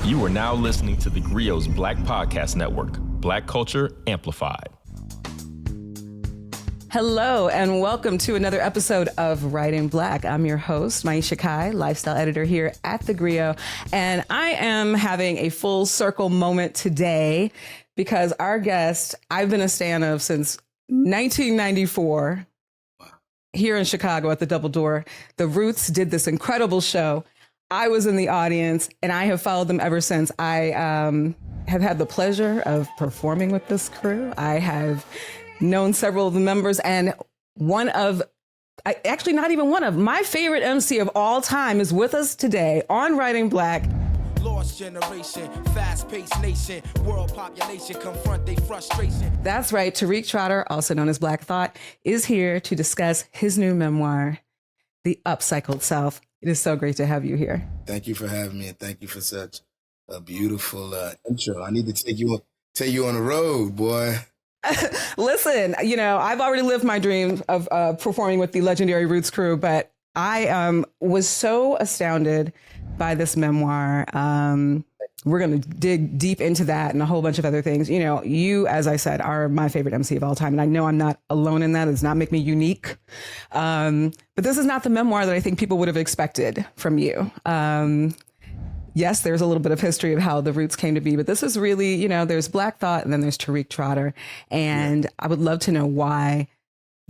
You are now listening to theGrio's Black Podcast Network, Black Culture Amplified. Hello, and welcome to another episode of Writing Black. I'm your host, Maisha Kai, lifestyle editor here at theGrio, and I am having a full circle moment today because our guest, I've been a stan of since 1994 here in Chicago at the Double Door. The Roots did this incredible show. I was in the audience, and I have followed them ever since. I have had the pleasure of performing with this crew. I have known several of the members, and actually not even one of, my favorite MC of all time is with us today on Writing Black. Lost generation, fast-paced nation, world population confront their frustration. That's right, Tariq Trotter, also known as Black Thought, is here to discuss his new memoir, The Upcycled Self. It is so great to have you here. Thank you for having me, and thank you for such a beautiful intro. I need to take you on the road, boy. Listen, I've already lived my dream of performing with the legendary Roots crew, but I was so astounded by this memoir. We're going to dig deep into that and a whole bunch of other things. You, as I said, are my favorite MC of all time. And I know I'm not alone in that. It does not make me unique. But this is not the memoir that I think people would have expected from you. Yes, there's a little bit of history of how the Roots came to be, but this is really, there's Black Thought and then there's Tariq Trotter. And I would love to know why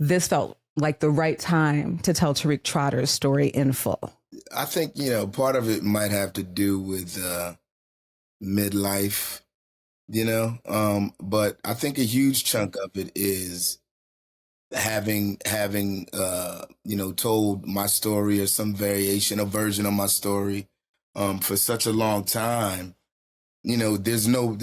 this felt like the right time to tell Tariq Trotter's story in full. I think, part of it might have to do with midlife, but I think a huge chunk of it is having told my story or some variation, a version of my story for such a long time. There was no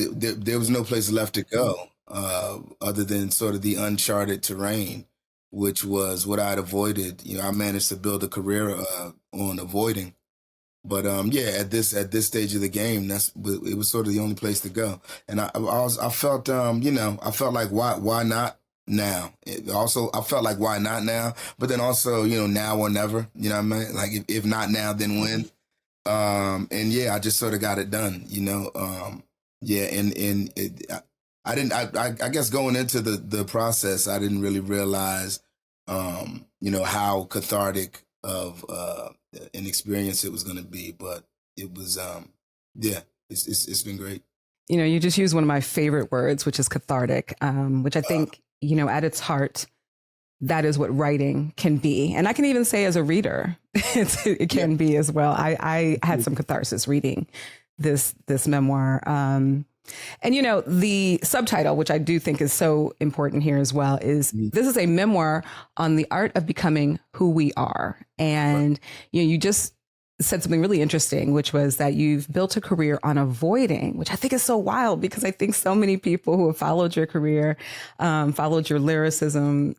place left to go other than sort of the uncharted terrain, which was what I'd avoided. I managed to build a career on avoiding. But at this stage of the game, it was sort of the only place to go. And I felt I felt like why not now? I felt like why not now? But then also now or never. You know what I mean? Like if not now, then when? I just sort of got it done. I guess going into the process, I didn't really realize how cathartic of an experience it was going to be, but it was it's been great. You just used one of my favorite words, which is cathartic, which I think at its heart, that is what writing can be. And I can even say as a reader, it can be as well. I had some catharsis reading this memoir. And the subtitle, which I do think is so important here as well, is this is a memoir on the art of becoming who we are. And you just said something really interesting, which was that you've built a career on avoiding, which I think is so wild because I think so many people who have followed your career, followed your lyricism,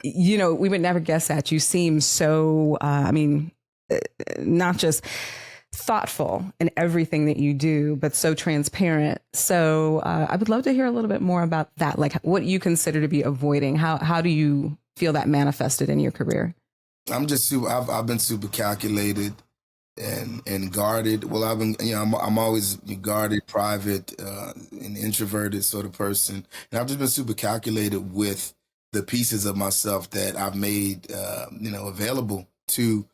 we would never guess that. You seem so, not just thoughtful in everything that you do, but so transparent. So I would love to hear a little bit more about that, like what you consider to be avoiding. How do you feel that manifested in your career? I'm just I've been super calculated and guarded. Well, I've been, I'm always guarded, private, and introverted sort of person. And I've just been super calculated with the pieces of myself that I've made, available to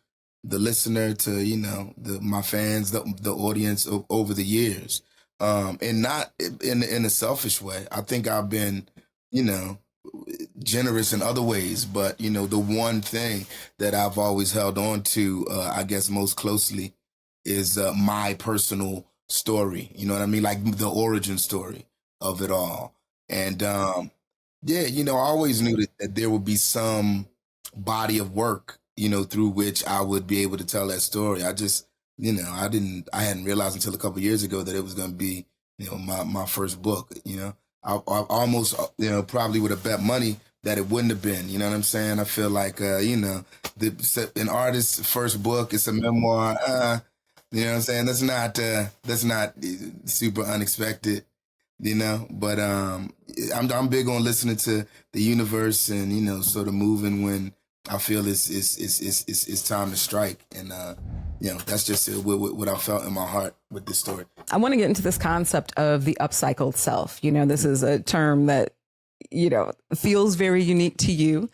the listener, to, my fans, the audience over the years. And not in a selfish way. I think I've been, generous in other ways, but, the one thing that I've always held on to, I guess most closely is my personal story. You know what I mean? Like the origin story of it all. And, I always knew that there would be some body of work, through which I would be able to tell that story. I just, I hadn't realized until a couple of years ago that it was going to be, my first book. I almost, probably would have bet money that it wouldn't have been. You know what I'm saying? I feel like, an artist's first book, it's a memoir. You know what I'm saying? That's not super unexpected. But I'm big on listening to the universe and sort of moving when I feel it's time to strike. And, that's just what I felt in my heart with this story. I want to get into this concept of the upcycled self. This is a term that, feels very unique to you.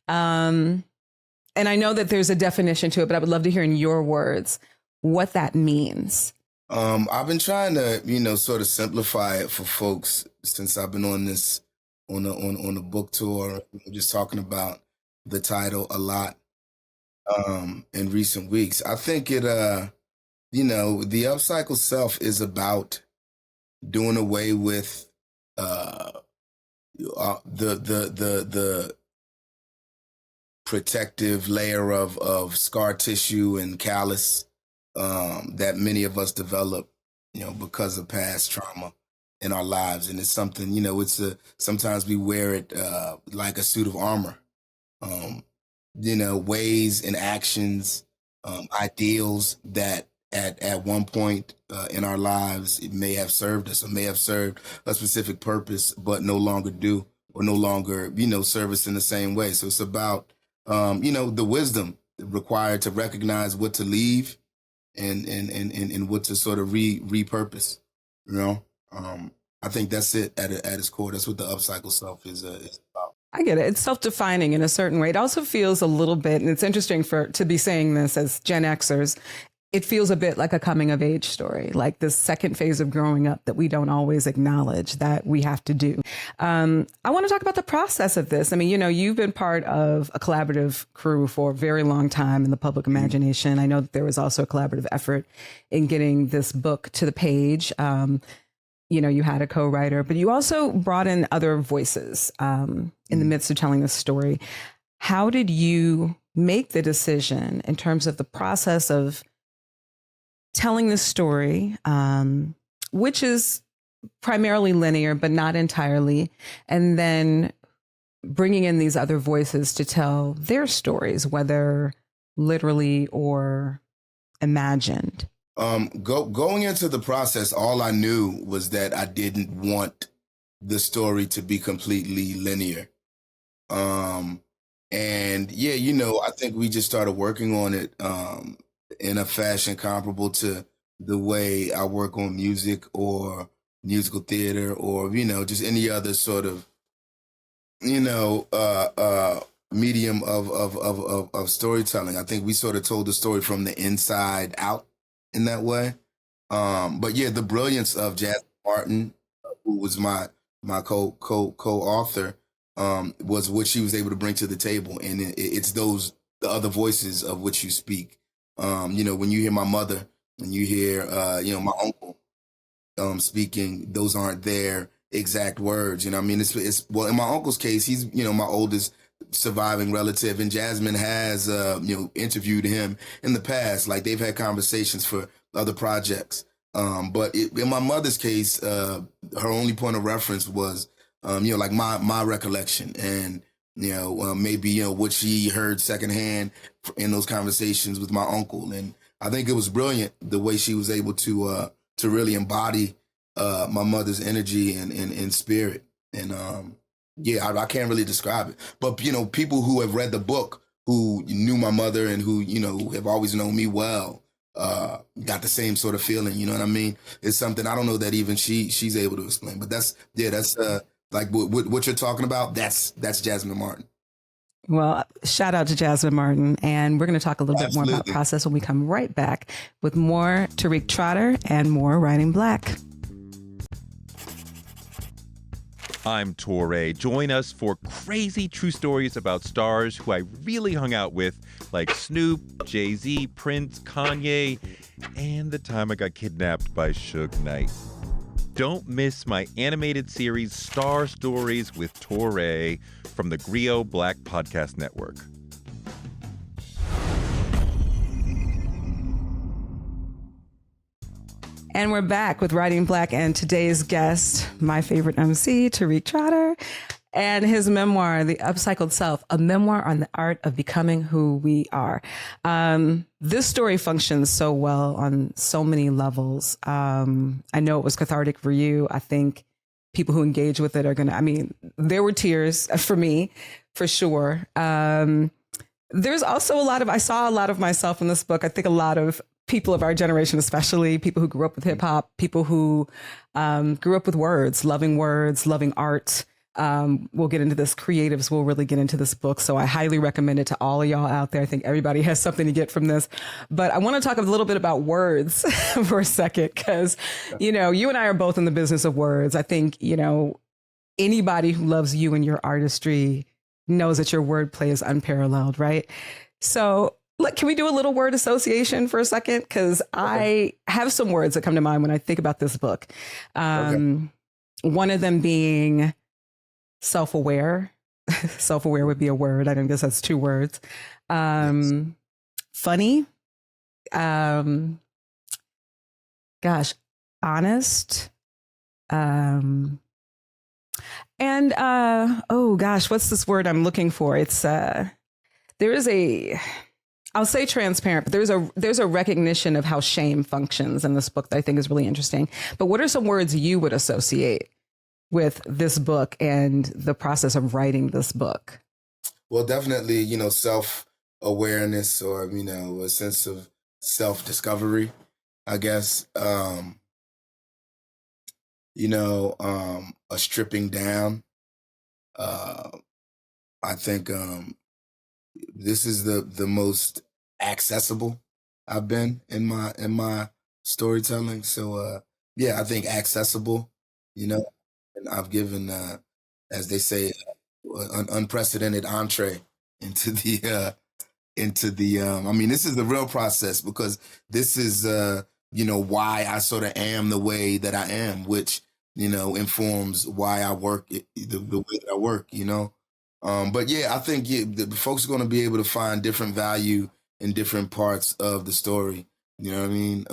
And I know that there's a definition to it, but I would love to hear in your words what that means. I've been trying to, sort of simplify it for folks since I've been on the book tour, just talking about the title a lot in recent weeks. I think the upcycled self is about doing away with the protective layer of scar tissue and callus that many of us develop, because of past trauma in our lives. And it's something, sometimes we wear it like a suit of armor. Ways and actions, ideals that at one point in our lives, it may have served us or may have served a specific purpose, but no longer do, or no longer, serve us in the same way. So it's about, the wisdom required to recognize what to leave and what to sort of repurpose, I think that's it at its core. That's what the upcycle self is about. I get it. It's self-defining in a certain way. It also feels a little bit, and it's interesting to be saying this as Gen Xers, it feels a bit like a coming of age story, like this second phase of growing up that we don't always acknowledge that we have to do. I want to talk about the process of this. I mean, you've been part of a collaborative crew for a very long time in the public imagination. I know that there was also a collaborative effort in getting this book to the page. You had a co-writer, but you also brought in other voices in the midst of telling this story. How did you make the decision in terms of the process of telling this story, which is primarily linear, but not entirely, and then bringing in these other voices to tell their stories, whether literally or imagined? Going into the process, all I knew was that I didn't want the story to be completely linear. I think we just started working on it in a fashion comparable to the way I work on music or musical theater or, just any other sort of, medium of storytelling. I think we sort of told the story from the inside out in that way. The brilliance of Jasmine Martin, who was my co-author, was what she was able to bring to the table. And it's the other voices of which you speak. When you hear my mother, when you hear, my uncle speaking, those aren't their exact words. It's well, in my uncle's case, he's, my oldest surviving relative, and Jasmine has, interviewed him in the past. Like, they've had conversations for other projects. But in my mother's case, her only point of reference was, like my recollection and, maybe, what she heard secondhand in those conversations with my uncle. And I think it was brilliant the way she was able to really embody my mother's energy and spirit. And I can't really describe it. But, people who have read the book, who knew my mother and who, have always known me well, got the same sort of feeling. You know what I mean? It's something I don't know that even she's able to explain. But that's like what you're talking about. That's Jasmine Martin. Well, shout out to Jasmine Martin. And we're going to talk a little bit more about process when we come right back with more Tariq Trotter and more Writing Black. I'm Torre. Join us for crazy true stories about stars who I really hung out with, like Snoop, Jay-Z, Prince, Kanye, and the time I got kidnapped by Suge Knight. Don't miss my animated series, Star Stories with Torre, from the theGrio Black Podcast Network. And we're back with Writing Black and today's guest, my favorite MC, Tariq Trotter, and his memoir, The Upcycled Self, a memoir on the art of becoming who we are. This story functions so well on so many levels. I know it was cathartic for you. I think people who engage with it are there were tears for me, for sure. there's also I saw a lot of myself in this book. I think a lot of people of our generation, especially people who grew up with hip hop, people who grew up with words, loving art. We'll get into this. Creatives will really get into this book. So I highly recommend it to all of y'all out there. I think everybody has something to get from this. But I want to talk a little bit about words for a second, because, you know, you and I are both in the business of words. I think, you know, anybody who loves you and your artistry knows that your wordplay is unparalleled, right? So can we do a little word association for a second? Because I have some words that come to mind when I think about this book. One of them being self-aware. Self-aware would be a word. I don't guess that's two words. Funny. Honest. And oh gosh, what's this word I'm looking for? It's I'll say transparent, but there's a recognition of how shame functions in this book that I think is really interesting. But what are some words you would associate with this book and the process of writing this book? Well, definitely, you know, self-awareness, or, you know, a sense of self-discovery, I guess. You know, a stripping down. I think this is the most accessible I've been in my storytelling. So yeah, I think accessible, you know, and I've given as they say, an unprecedented entree into the I mean, this is the real process, because this is you know, why I sort of am the way that I am, which, you know, informs why I work the way that I work, you know. But yeah, I think the folks are going to be able to find different value in different parts of the story. You know what I mean?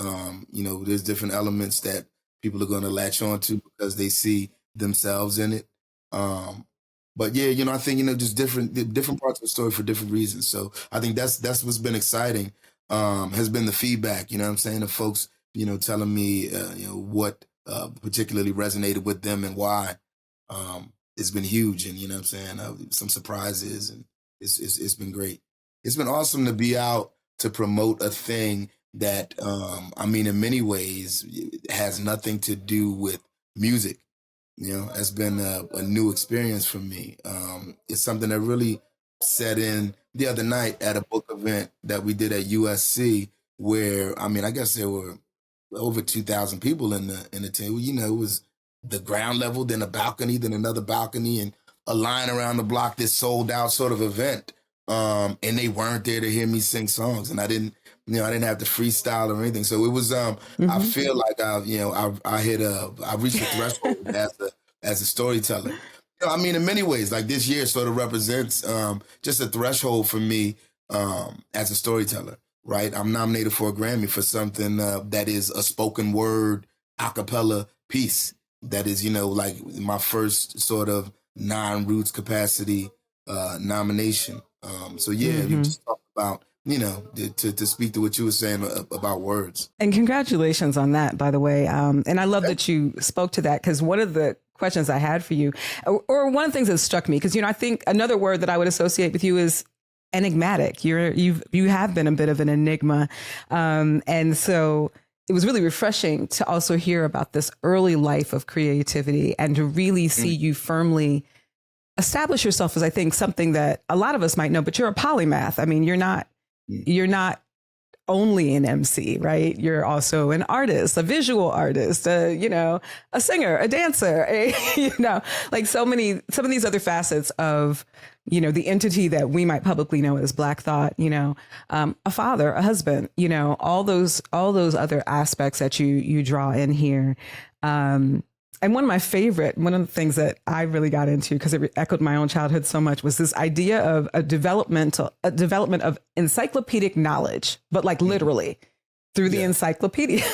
You know, there's different elements that people are going to latch on to because they see themselves in it. But yeah, you know, I think, you know, just different parts of the story for different reasons. So I think that's what's been exciting, has been the feedback, you know what I'm saying, of folks, you know, telling me, you know, what particularly resonated with them and why. It's been huge, and, you know what I'm saying, some surprises, and it's been great. It's been awesome to be out to promote a thing that, I mean, in many ways has nothing to do with music. You know, it's been a new experience for me. It's something that really set in the other night at a book event that we did at USC, where, I mean, I guess there were over 2,000 people in the table. You know, it was the ground level, then a balcony, then another balcony, and a line around the block, this sold out sort of event. And they weren't there to hear me sing songs, and I didn't have to freestyle or anything. So it was, I feel like I reached a threshold as a storyteller. You know, I mean, in many ways, like this year sort of represents just a threshold for me as a storyteller, right? I'm nominated for a Grammy for something that is a spoken word a cappella piece. That is, you know, like my first sort of non-roots capacity nomination. So yeah, you just talk about, you know, to speak to what you were saying about words. And congratulations on that, by the way. And I love that you spoke to that, because one of the questions I had for you, or one of the things that struck me, because, you know, I think another word that I would associate with you is enigmatic. You have been a bit of an enigma. And so it was really refreshing to also hear about this early life of creativity and to really see you firmly establish yourself as, I think, something that a lot of us might know, but you're a polymath. I mean, you're not only an MC, right? You're also an artist, a visual artist, you know, a singer, a dancer, you know, like some of these other facets of, you know, the entity that we might publicly know as Black thought, you know, a father, a husband, you know, all those other aspects that you draw in here. And one of the things that I really got into, because it echoed my own childhood so much, was this idea of a development of encyclopedic knowledge, but like literally through the encyclopedia.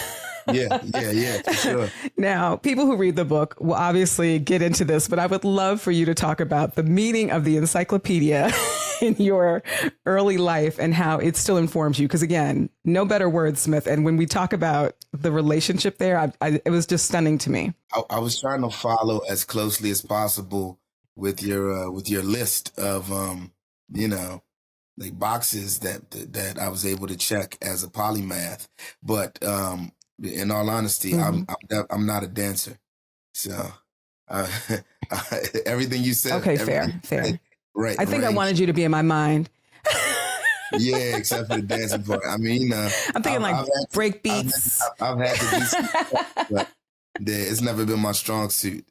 Yeah, for sure. Now, people who read the book will obviously get into this, but I would love for you to talk about the meaning of the encyclopedia in your early life and how it still informs you. Because again, no better wordsmith. And when we talk about the relationship there, it was just stunning to me. I was trying to follow as closely as possible with your list of, you know, like boxes that I was able to check as a polymath. But in all honesty, I'm not a dancer. So uh, everything you said, Okay, everything you fair. said, right? I think I Range. wanted you to be in my mind. Yeah, except for the dancing part. I mean, I'm thinking break beats. I've had to do some stuff, but it's never been my strong suit.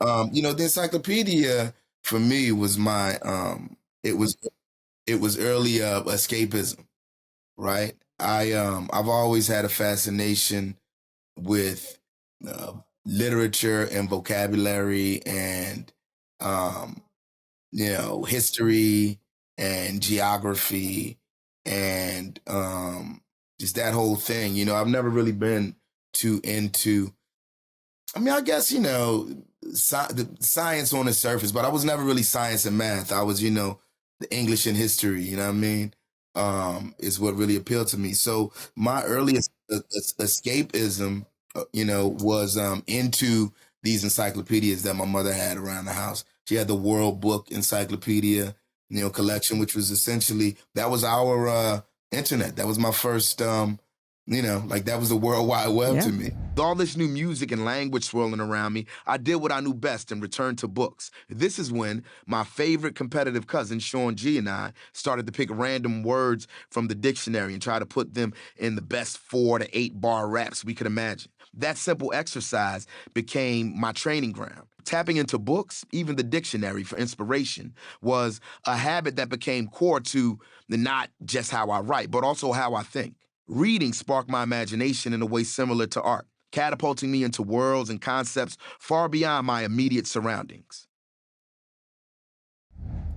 The encyclopedia for me was my it was early escapism, right? I've always had a fascination with literature and vocabulary and history and geography and just that whole thing. I've never really been too into, I mean, I guess, the science on the surface, but I was never really science and math. I was, the English and history, you know what I mean? Is what really appealed to me. So my earliest escapism, was into these encyclopedias that my mother had around the house. She had the World Book Encyclopedia, collection, which was essentially, that was our internet. That was my first, that was the World Wide Web to me. With all this new music and language swirling around me, I did what I knew best and returned to books. This is when my favorite competitive cousin, Sean G, and I started to pick random words from the dictionary and try to put them in the best 4 to 8 bar raps we could imagine. That simple exercise became my training ground. Tapping into books, even the dictionary for inspiration, was a habit that became core to not just how I write, but also how I think. Reading sparked my imagination in a way similar to art, catapulting me into worlds and concepts far beyond my immediate surroundings.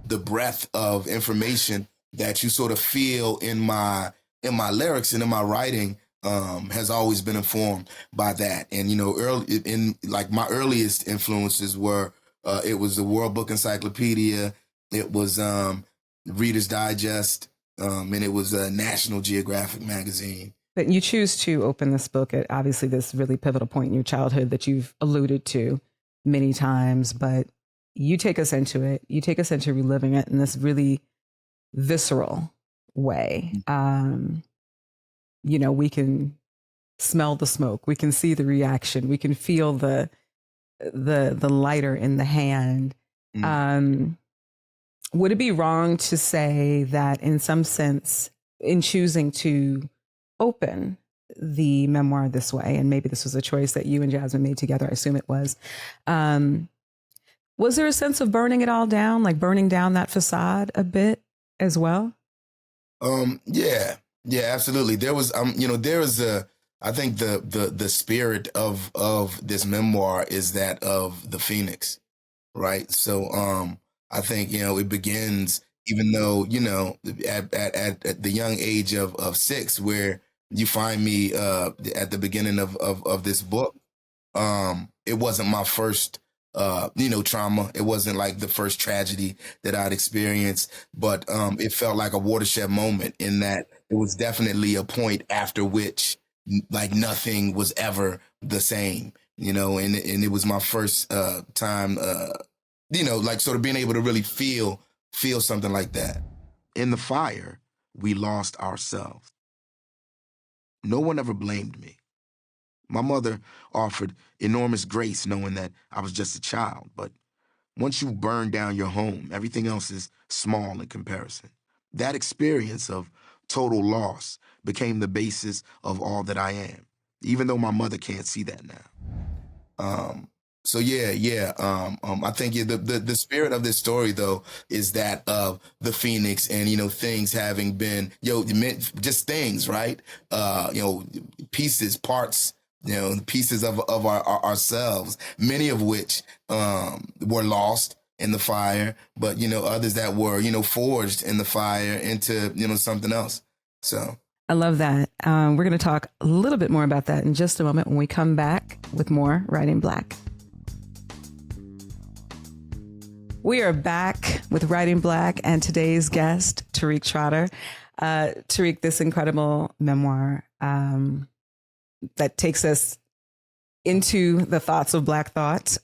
The breadth of information that you sort of feel in my lyrics and in my writing has always been informed by that. And, early in my earliest influences were, it was the World Book Encyclopedia, it was Reader's Digest, and it was a National Geographic magazine. But you choose to open this book at obviously this really pivotal point in your childhood that you've alluded to many times, but you take us into it. You take us into reliving it in this really visceral way. We can smell the smoke. We can see the reaction. We can feel the lighter in the hand. Would it be wrong to say that in some sense, in choosing to open the memoir this way, and maybe this was a choice that you and Jasmine made together, I assume it was there a sense of burning it all down, like burning down that facade a bit as well? Yeah, absolutely. There was, I think the spirit of this memoir is that of the Phoenix, right? So, I think, it begins, even though, at the young age of 6, where you find me at the beginning of this book, it wasn't my first, trauma. It wasn't like the first tragedy that I'd experienced, but it felt like a watershed moment in that it was definitely a point after which nothing was ever the same, and it was my first time, sort of being able to really feel something like that. In the fire, we lost ourselves. No one ever blamed me. My mother offered enormous grace knowing that I was just a child, but once you burn down your home, everything else is small in comparison. That experience of total loss became the basis of all that I am, even though my mother can't see that now. So I think the spirit of this story though is that of the Phoenix and things having been just things, right? Pieces, parts, pieces of ourselves, many of which were lost in the fire, but others that were forged in the fire into something else. So I love that. We're going to talk a little bit more about that in just a moment when we come back with more Writing Black. We are back with Writing Black and today's guest, Tariq Trotter. Tariq, this incredible memoir that takes us into the thoughts of Black thought,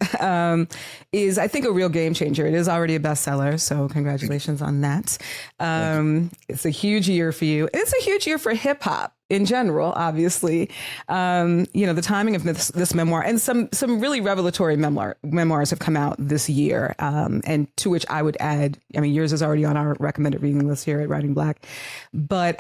is, I think, a real game changer. It is already a bestseller, so congratulations on that. It's a huge year for you. It's a huge year for hip hop in general, obviously. The timing of this memoir, and some really revelatory memoirs have come out this year, and to which I would add, yours is already on our recommended reading list here at Writing Black. But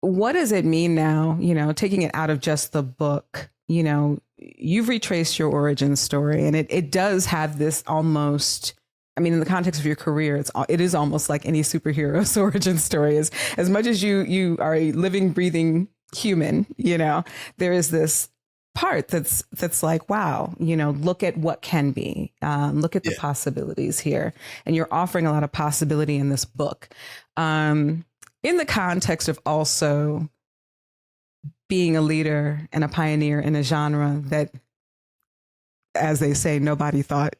what does it mean now, taking it out of just the book? You've retraced your origin story, and it does have this almost, in the context of your career, it is almost like any superhero's origin story. As much as you are a living, breathing human, there is this part that's like, wow, look at what can be, look at the possibilities here. And you're offering a lot of possibility in this book, in the context of also being a leader and a pioneer in a genre that, as they say, nobody thought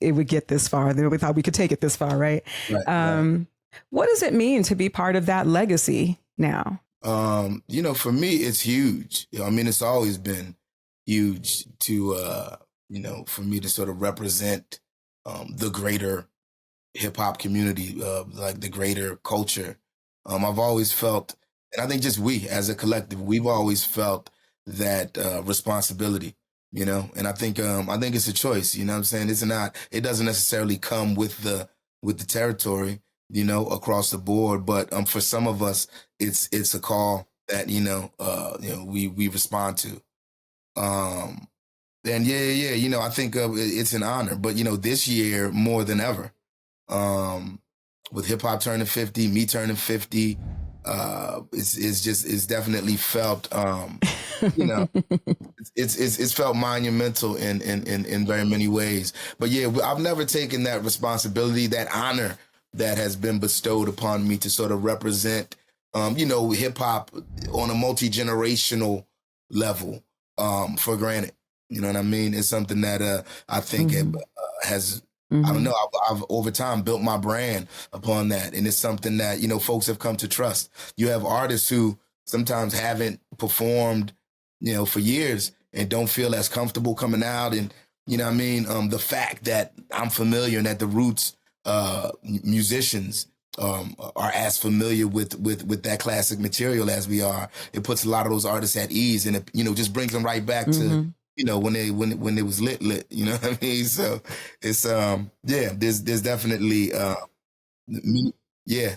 it would get this far. Nobody thought we could take it this far, right? Right. What does it mean to be part of that legacy now? For me, it's huge. It's always been huge to, for me to sort of represent the greater hip hop community, like the greater culture. I've always felt, and I think just we as a collective, we've always felt that responsibility, and I think it's a choice, what I'm saying? It doesn't necessarily come with the territory, across the board, but for some of us, it's a call that, we respond to. And I think it's an honor, but this year more than ever, with hip hop turning 50, me turning 50, it's definitely felt, it's felt monumental in very many ways. But I've never taken that responsibility, that honor that has been bestowed upon me to sort of represent, hip hop on a multi-generational level, for granted. You know what I mean? It's something that I think has. I don't know. I've over time built my brand upon that. And it's something that, folks have come to trust. You have artists who sometimes haven't performed, for years and don't feel as comfortable coming out. And, the fact that I'm familiar and that the Roots musicians are as familiar with that classic material as we are, it puts a lot of those artists at ease, and it, just brings them right back to, when it was lit, you know what I mean? So it's, there's definitely,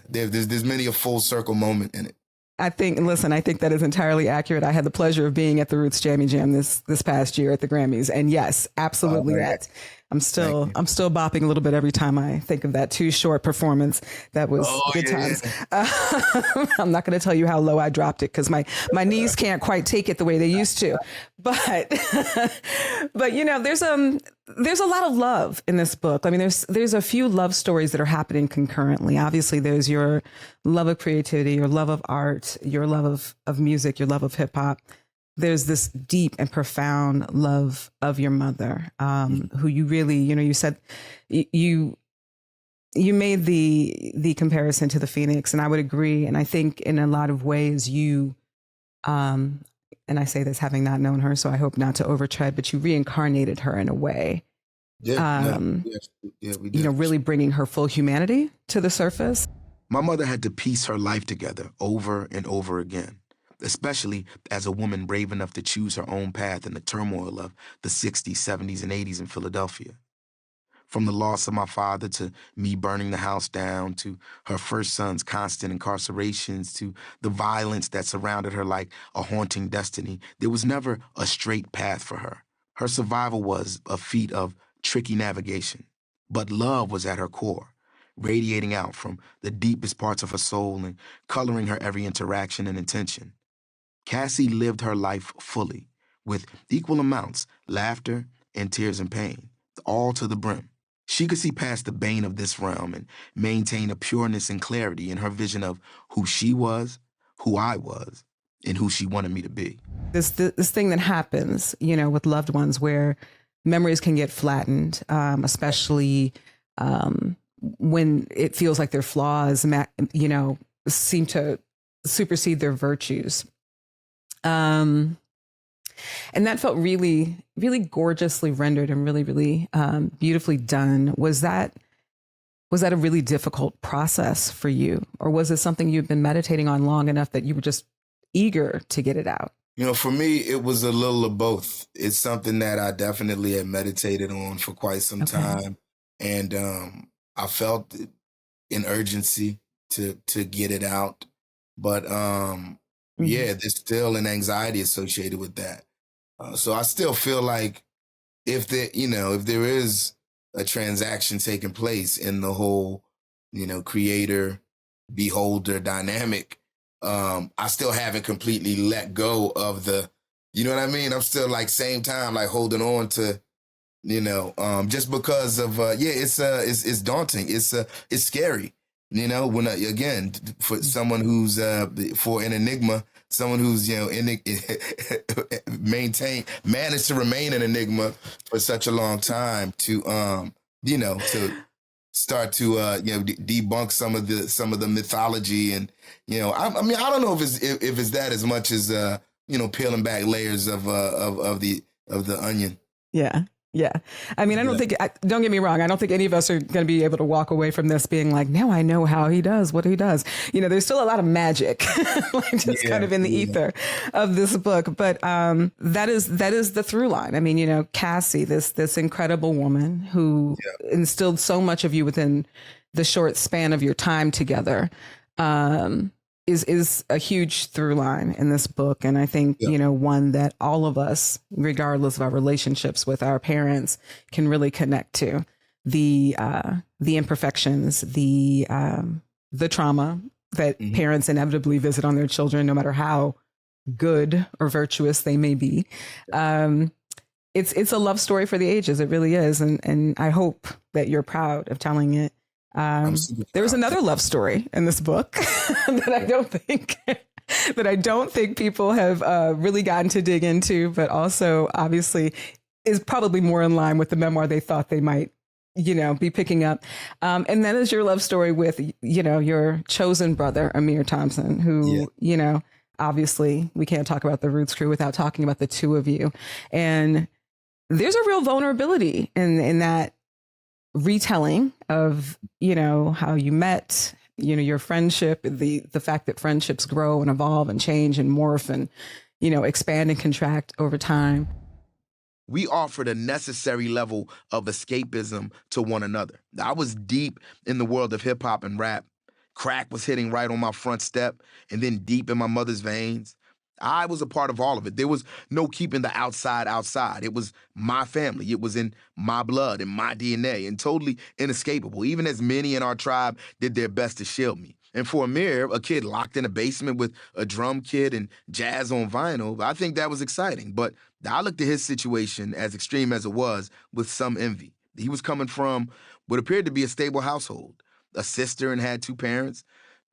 there's many a full circle moment in it. I think that is entirely accurate. I had the pleasure of being at the Roots Jammy Jam this past year at the Grammys. And yes, absolutely that. I'm still bopping a little bit every time I think of that Too Short performance. That was good times. I'm not going to tell you how low I dropped it because my knees can't quite take it the way they used to. But there's a lot of love in this book. There's a few love stories that are happening concurrently. Obviously, there's your love of creativity, your love of art, your love of music, your love of hip hop. There's this deep and profound love of your mother, who you really, you said you made the comparison to the Phoenix, and I would agree. And I think in a lot of ways you, and I say this having not known her, so I hope not to overtread, but you reincarnated her in a way. We did. Really bringing her full humanity to the surface. My mother had to piece her life together over and over again, especially as a woman brave enough to choose her own path in the turmoil of the 60s, 70s, and 80s in Philadelphia. From the loss of my father to me burning the house down, to her first son's constant incarcerations, to the violence that surrounded her like a haunting destiny, there was never a straight path for her. Her survival was a feat of tricky navigation, but love was at her core, radiating out from the deepest parts of her soul and coloring her every interaction and intention. Cassie lived her life fully, with equal amounts, laughter and tears and pain, all to the brim. She could see past the bane of this realm and maintain a pureness and clarity in her vision of who she was, who I was, and who she wanted me to be. This thing that happens, with loved ones where memories can get flattened, especially when it feels like their flaws, seem to supersede their virtues. And that felt really, really gorgeously rendered and really, really beautifully done. Was that a really difficult process for you? Or was it something you've been meditating on long enough that you were just eager to get it out? For me, it was a little of both. It's something that I definitely had meditated on for quite some time. And I felt an urgency to get it out. But yeah, there's still an anxiety associated with that. So I still feel like if there is a transaction taking place in the whole, creator beholder dynamic, I still haven't completely let go of the, you know what I mean? I'm still like same time, like holding on to, just because of, it's daunting. It's scary, when, again, for someone who's, for an enigma, someone who's, managed to remain an enigma for such a long time to, to start to, debunk some of the mythology. And, I don't know if it's that as much as, peeling back layers of the onion. Yeah. Yeah. I mean, don't get me wrong. I don't think any of us are going to be able to walk away from this being like, now I know how he does what he does. There's still a lot of magic kind of in the ether of this book. But that is the through line. I mean, Cassie, this incredible woman who instilled so much of you within the short span of your time together, is a huge through line in this book. And I think, one that all of us, regardless of our relationships with our parents, can really connect to. The imperfections, the trauma that parents inevitably visit on their children, no matter how good or virtuous they may be. It's a love story for the ages. It really is. And I hope that you're proud of telling it. There was another love story in this book that I don't think people have really gotten to dig into, but also obviously is probably more in line with the memoir they thought they might, be picking up. And that is your love story with, your chosen brother, Amir Thompson, who, obviously we can't talk about the Roots crew without talking about the two of you. And there's a real vulnerability in that retelling of, how you met, your friendship, the fact that friendships grow and evolve and change and morph and, expand and contract over time. We offered a necessary level of escapism to one another. I was deep in the world of hip hop and rap. Crack was hitting right on my front step and then deep in my mother's veins. I was a part of all of it. There was no keeping the outside. It was my family. It was in my blood and my DNA and totally inescapable, even as many in our tribe did their best to shield me. And for Amir, a kid locked in a basement with a drum kit and jazz on vinyl, I think that was exciting. But I looked at his situation, as extreme as it was, with some envy. He was coming from what appeared to be a stable household, a sister and had two parents.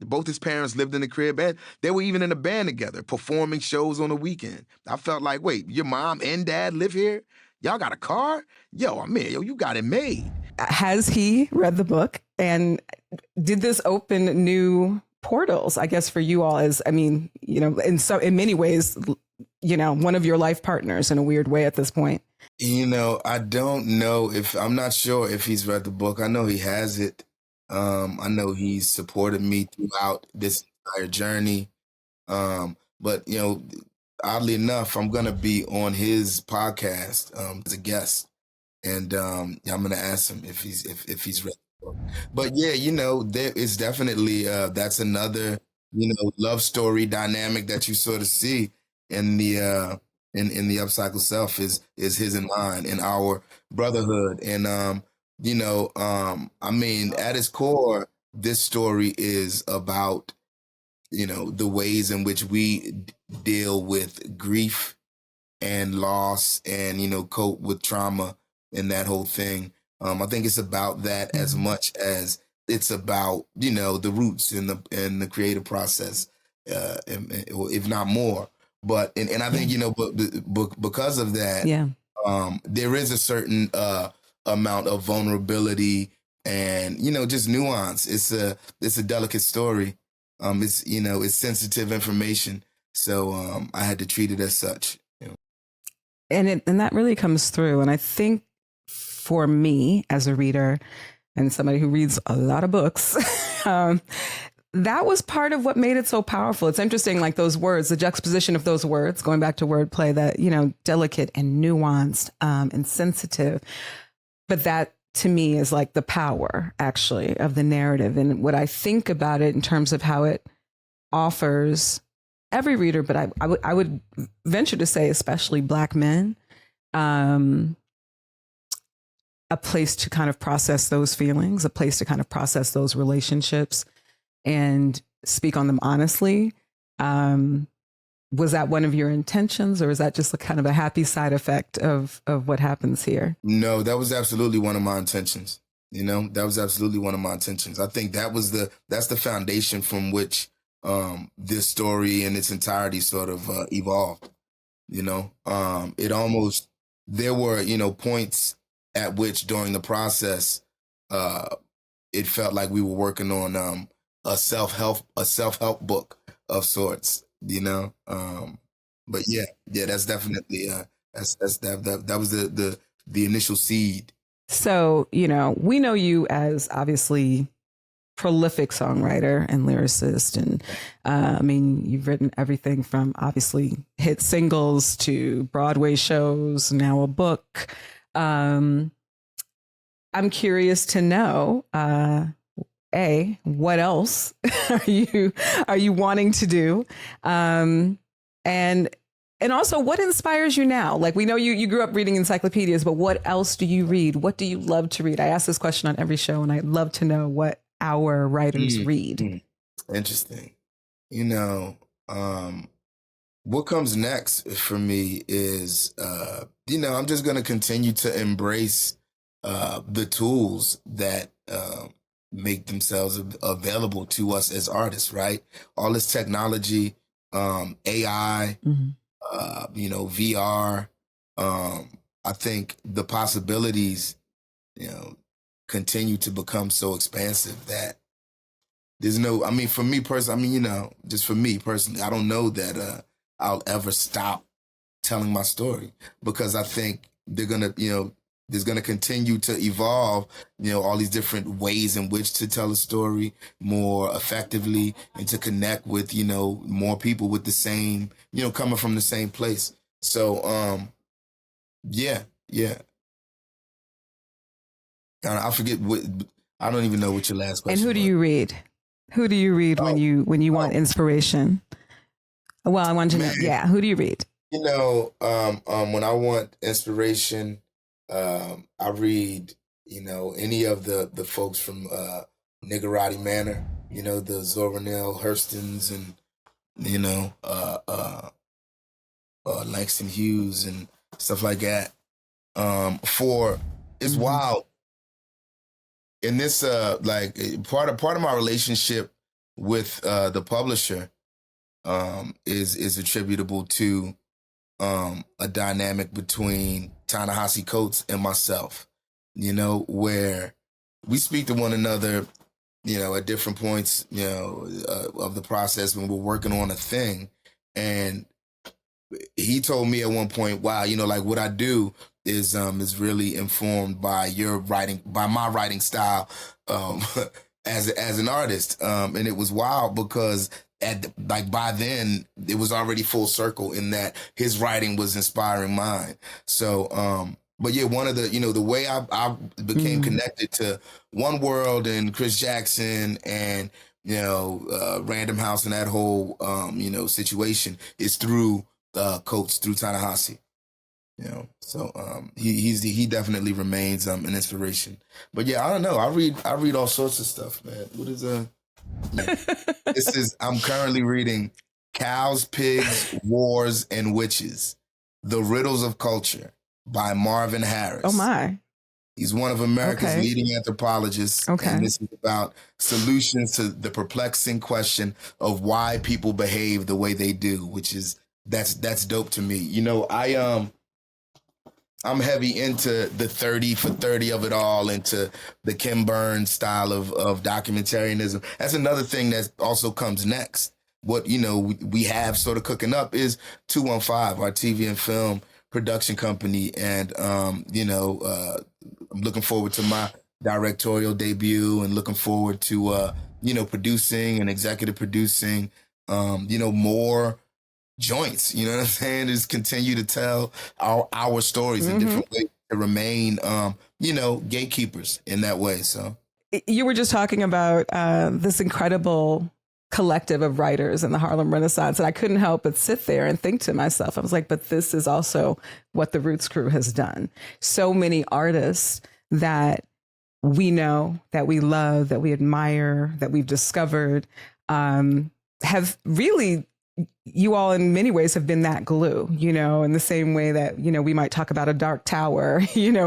Both his parents lived in the crib, and they were even in a band together, performing shows on the weekend. I felt like, wait, your mom and dad live here? Y'all got a car? You got it made. Has he read the book? And did this open new portals, I guess, for you all in many ways, one of your life partners in a weird way at this point? I don't know I'm not sure if he's read the book. I know he has it. I know he's supported me throughout this entire journey. But oddly enough, I'm gonna be on his podcast as a guest, and I'm gonna ask him if he's read the book. But there is definitely that's another love story dynamic that you sort of see in the in the Upcycled Self is his and mine and our brotherhood. And at its core, this story is about, the ways in which we deal with grief and loss and, cope with trauma and that whole thing. I think it's about that as much as it's about, the roots in the creative process, if not more. But, and I think, but because of that, there is a certain, amount of vulnerability and just nuance. It's a delicate story. It's sensitive information, so I had to treat it as such. and that really comes through. And I think for me as a reader and somebody who reads a lot of books, that was part of what made it so powerful. It's interesting, like those words, the juxtaposition of those words, going back to wordplay, that, you know, delicate and nuanced and sensitive. But that to me is like the power actually of the narrative. And what I think about it in terms of how it offers every reader, but I would venture to say especially Black men, a place to kind of process those feelings, a place to kind of process those relationships and speak on them honestly. Was that one of your intentions, or is that just a kind of a happy side effect of what happens here? No, that was absolutely one of my intentions. You know, that was absolutely one of my intentions. I think that's the foundation from which this story in its entirety sort of evolved. You know, there were, you know, points at which during the process, it felt like we were working on a self-help book of sorts, you know. But yeah, that's definitely that was the initial seed. So, you know, we know you as obviously prolific songwriter and lyricist, and I mean, you've written everything from obviously hit singles to Broadway shows, now a book. I'm curious to know, what else are you wanting to do? And also, what inspires you now? Like, we know you grew up reading encyclopedias, but what else do you read? What do you love to read? I ask this question on every show, and I'd love to know what our writers read. Interesting. You know, what comes next for me is, you know, I'm just going to continue to embrace the tools that make themselves available to us as artists, right? All this technology, AI, you know, VR. I think the possibilities, you know, continue to become so expansive that there's no, I mean, for me personally, I mean, you know, just for me personally, I don't know that I'll ever stop telling my story, because I think they're going to, you know, there's going to continue to evolve, you know, all these different ways in which to tell a story more effectively and to connect with, you know, more people with the same, you know, coming from the same place. So, yeah. I forget I don't even know what your last question was. And who do you read? Who do you read when you want inspiration? Well, I want to know, who do you read? You know, when I want inspiration, I read, you know, any of the folks from Niggerati Manor, you know, the Zoranell Hurstons and, you know, Langston Hughes and stuff like that. It's wild. In this, like part of my relationship with the publisher is attributable to a dynamic between Ta-Nehisi Coates and myself, you know, where we speak to one another, you know, at different points, you know, of the process when we're working on a thing. And he told me at one point, wow, you know, like what I do is really informed by your writing, by my writing style as an artist. And it was wild because by then it was already full circle in that his writing was inspiring mine. So, but yeah, one of the, you know, the way I became connected to One World and Chris Jackson and, you know, Random House and that whole, you know, situation is through Coates, through Ta-Nehisi. You know, so he definitely remains an inspiration. But yeah, I don't know. I read all sorts of stuff, man. What is I'm currently reading Cows, Pigs, Wars, and Witches: The Riddles of Culture by Marvin Harris. Oh my. He's one of America's leading anthropologists. Okay. And this is about solutions to the perplexing question of why people behave the way they do, which is that's dope to me. You know, I'm heavy into the 30 for 30 of it all, into the Ken Burns style of documentarianism. That's another thing that also comes next. What, you know, we have sort of cooking up is 215, our TV and film production company. And, I'm looking forward to my directorial debut and looking forward to, producing and executive producing, more joints, you know what I'm saying? Just continue to tell our stories in different ways to remain, gatekeepers in that way. So you were just talking about this incredible collective of writers in the Harlem Renaissance. And I couldn't help but sit there and think to myself, I was like, but this is also what the Roots crew has done. So many artists that we know, that we love, that we admire, that we've discovered, have really, you all in many ways have been that glue, in the same way that, we might talk about a dark tower,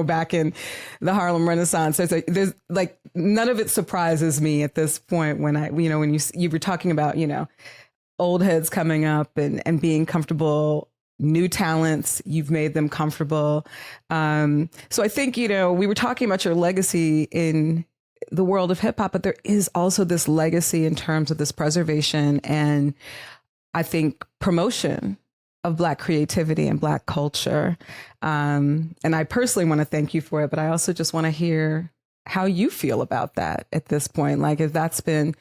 back in the Harlem Renaissance. There's like, none of it surprises me at this point when when you were talking about, old heads coming up and being comfortable, new talents, you've made them comfortable. So I think, we were talking about your legacy in the world of hip hop, but there is also this legacy in terms of this preservation and I think promotion of Black creativity and Black culture. And I personally want to thank you for it, but I also just want to hear how you feel about that at this point. Like if that's been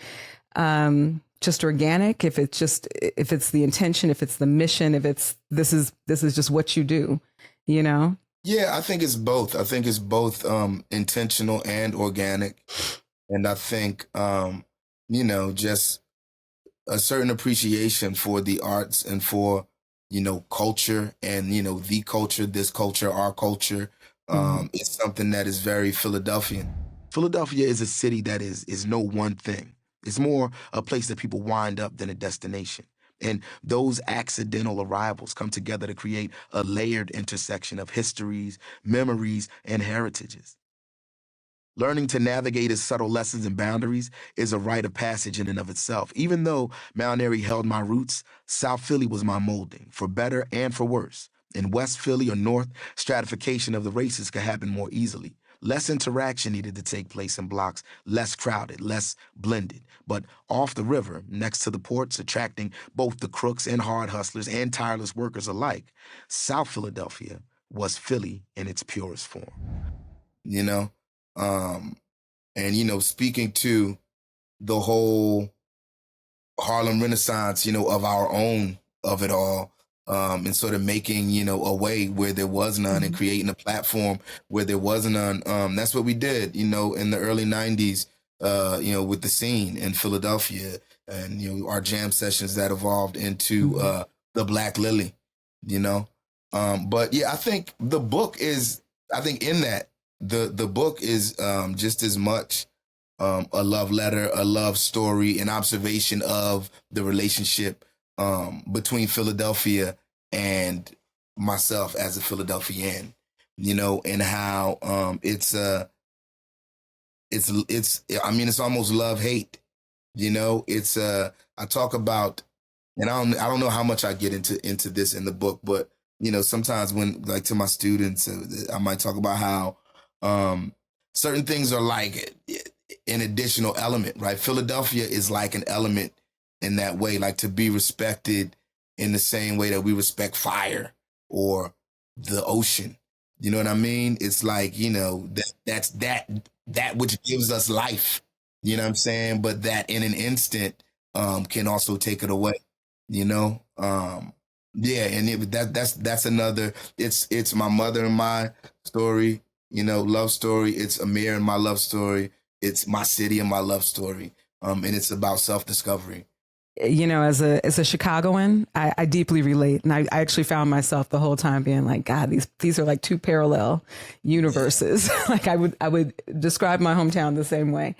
just organic, if it's the intention, if it's the mission, if it's, this is just what you do, Yeah, I think it's both. I think it's both intentional and organic. And I think, just a certain appreciation for the arts and for, culture and, the culture, this culture, our culture. It's something that is very Philadelphian. Philadelphia is a city that is no one thing. It's more a place that people wind up than a destination. And those accidental arrivals come together to create a layered intersection of histories, memories, and heritages. Learning to navigate its subtle lessons and boundaries is a rite of passage in and of itself. Even though Mount Airy held my roots, South Philly was my molding, for better and for worse. In West Philly or North, stratification of the races could happen more easily. Less interaction needed to take place in blocks, less crowded, less blended. But off the river, next to the ports, attracting both the crooks and hard hustlers and tireless workers alike, South Philadelphia was Philly in its purest form. Speaking to the whole Harlem Renaissance, of our own, of it all, and sort of making, a way where there was none and creating a platform where there was none. That's what we did, in the early 90s, with the scene in Philadelphia and, our jam sessions that evolved into the Black Lily, But yeah, I think the book is, in that, the book is just as much a love letter, a love story, an observation of the relationship between Philadelphia and myself as a Philadelphian, and how it's almost love-hate, it's I talk about, and I don't know how much I get into this in the book, but sometimes when, like, to my students, I might talk about how certain things are like an additional element, right? Philadelphia is like an element in that way, like to be respected in the same way that we respect fire or the ocean. You know what I mean? It's like, that's that which gives us life. You know what I'm saying? But that in an instant can also take it away. Yeah, and that's another. It's my mother and my story. Love story. It's Amir and my love story. It's my city and my love story. And it's about self-discovery. As a Chicagoan, I deeply relate. And I actually found myself the whole time being like, God, these are like two parallel universes. Like I would describe my hometown the same way.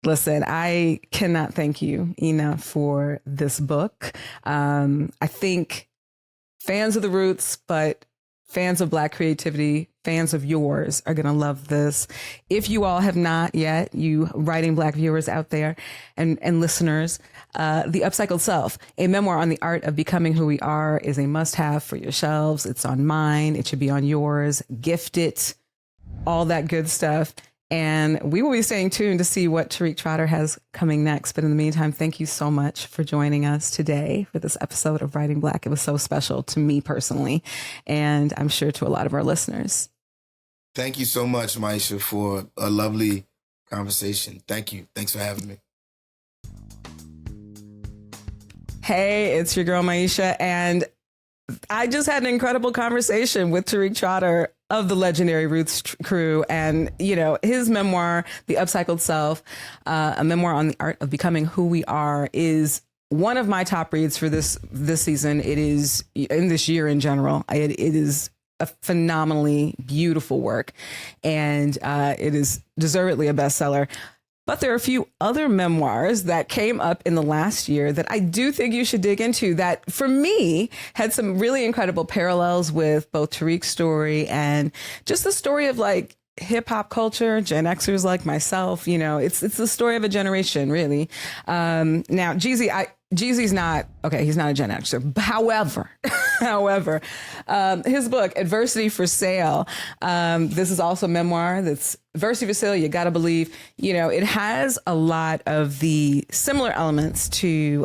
Listen, I cannot thank you enough for this book. I think fans of the Roots, but fans of Black creativity, fans of yours are going to love this. If you all have not yet, you writing Black viewers out there and listeners, The Upcycled Self, a memoir on the art of becoming who we are, is a must-have for your shelves. It's on mine. It should be on yours. Gift it, all that good stuff. And we will be staying tuned to see what Tariq Trotter has coming next. But in the meantime, thank you so much for joining us today for this episode of Writing Black. It was so special to me personally, and I'm sure to a lot of our listeners. Thank you so much, Maisha, for a lovely conversation. Thank you. Thanks for having me. Hey, it's your girl, Maisha, and I just had an incredible conversation with Tariq Trotter of the legendary Roots crew, and his memoir, The Upcycled Self, a memoir on the art of becoming who we are, is one of my top reads for this season. It is in this year in general. It is a phenomenally beautiful work, and it is deservedly a bestseller. But there are a few other memoirs that came up in the last year that I do think you should dig into that, for me, had some really incredible parallels with both Tariq's story and just the story of like hip hop culture, Gen Xers like myself. It's the story of a generation, really. Now, Jeezy's not, okay, he's not a Gen Xer. However, his book, Adversity for Sale, this is also a memoir that's Adversity for Sale, you gotta believe, it has a lot of the similar elements to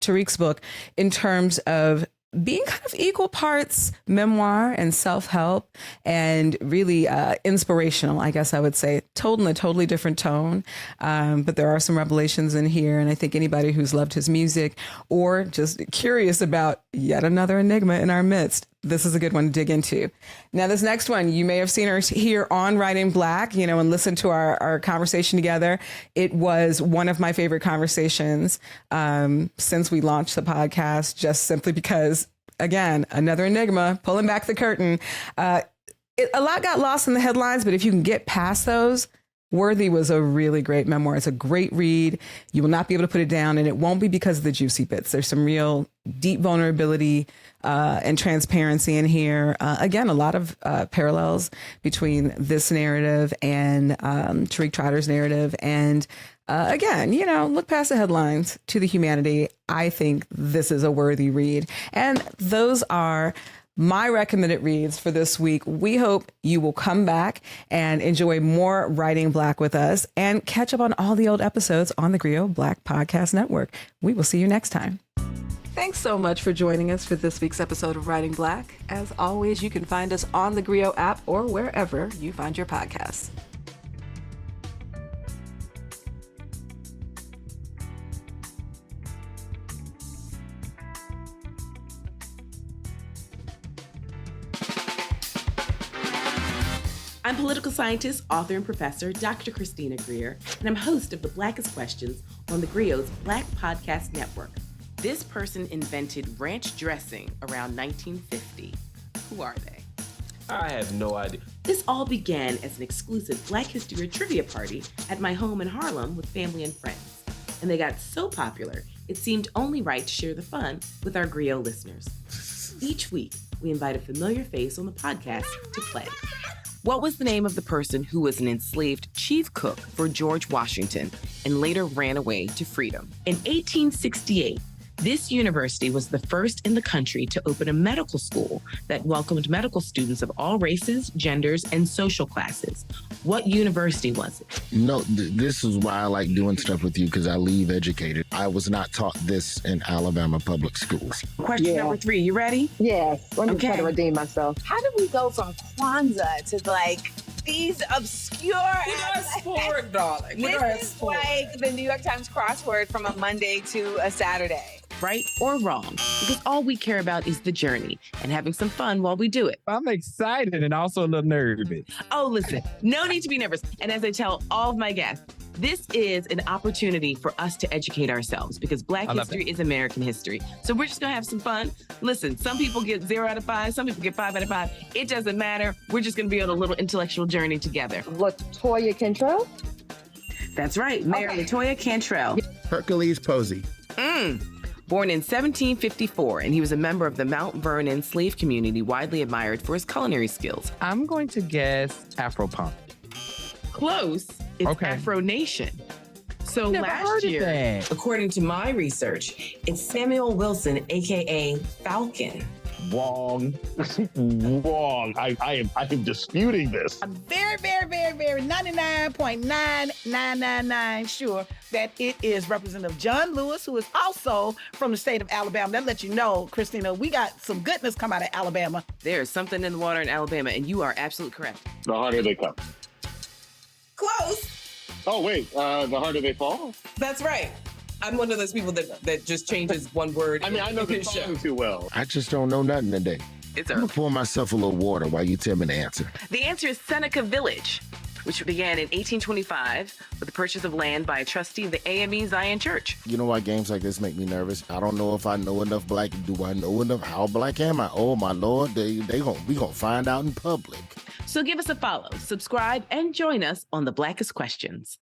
Tariq's book in terms of being kind of equal parts memoir and self-help and really inspirational, I guess I would say, told in a totally different tone. But there are some revelations in here. And I think anybody who's loved his music or just curious about yet another enigma in our midst, this is a good one to dig into. Now, this next one, you may have seen her here on Writing Black, and listened to our conversation together. It was one of my favorite conversations since we launched the podcast, just simply because, again, another enigma, pulling back the curtain. A lot got lost in the headlines, but if you can get past those, Worthy was a really great memoir. It's a great read. You will not be able to put it down, and it won't be because of the juicy bits. There's some real deep vulnerability and transparency in here. Again, a lot of parallels between this narrative and Tariq Trotter's narrative. And again, look past the headlines to the humanity. I think this is a worthy read. And those are my recommended reads for this week. We hope you will come back and enjoy more Writing Black with us and catch up on all the old episodes on the theGrio Black Podcast Network. We will see you next time. Thanks so much for joining us for this week's episode of Writing Black. As always, you can find us on the theGrio app or wherever you find your podcasts. I'm political scientist, author, and professor Dr. Christina Greer, and I'm host of the Blackest Questions on the theGrio's Black Podcast Network. This person invented ranch dressing around 1950. Who are they? I have no idea. This all began as an exclusive Black History trivia party at my home in Harlem with family and friends. And they got so popular, it seemed only right to share the fun with our theGrio listeners. Each week, we invite a familiar face on the podcast to play. What was the name of the person who was an enslaved chief cook for George Washington and later ran away to freedom? In 1868, this university was the first in the country to open a medical school that welcomed medical students of all races, genders, and social classes. What university was it? This is why I like doing stuff with you, because I leave educated. I was not taught this in Alabama public schools. Question number 3, you ready? Yes. Let me try to redeem myself. How did we go from Kwanzaa to these obscure... Who does sport, darling? This is like the New York Times crossword from a Monday to a Saturday. Right or wrong, because all we care about is the journey and having some fun while we do it. I'm excited and also a little nervous. Oh, listen, no need to be nervous. And as I tell all of my guests, this is an opportunity for us to educate ourselves because Black history is American history. So we're just going to have some fun. Listen, some people get 0 out of 5. Some people get 5 out of 5. It doesn't matter. We're just going to be on a little intellectual journey together. LaToya Cantrell? That's right. Mayor LaToya Cantrell. Hercules Posey. Born in 1754, and he was a member of the Mount Vernon slave community, widely admired for his culinary skills. I'm going to guess Afro-punk. Close. It's Afro Nation. So last year, according to my research, it's Samuel Wilson, a.k.a. Falcon. Wrong. Wrong. I am disputing this. I'm very, very, very, very 99.9999 sure that it is Representative John Lewis, who is also from the state of Alabama. That lets you know, Christina, we got some goodness come out of Alabama. There is something in the water in Alabama, and you are absolutely correct. The harder they come. Close. Oh, wait. The harder they fall? That's right. I'm one of those people that just changes one word. I mean, I know the song too well. I just don't know nothing today. It's I'm gonna pour myself a little water while you tell me the answer. The answer is Seneca Village, which began in 1825 with the purchase of land by a trustee of the AME Zion Church. You know why games like this make me nervous? I don't know if I know enough black. Do I know enough? How black am I? Oh my Lord, we gonna find out in public. So give us a follow, subscribe, and join us on the Blackest Questions.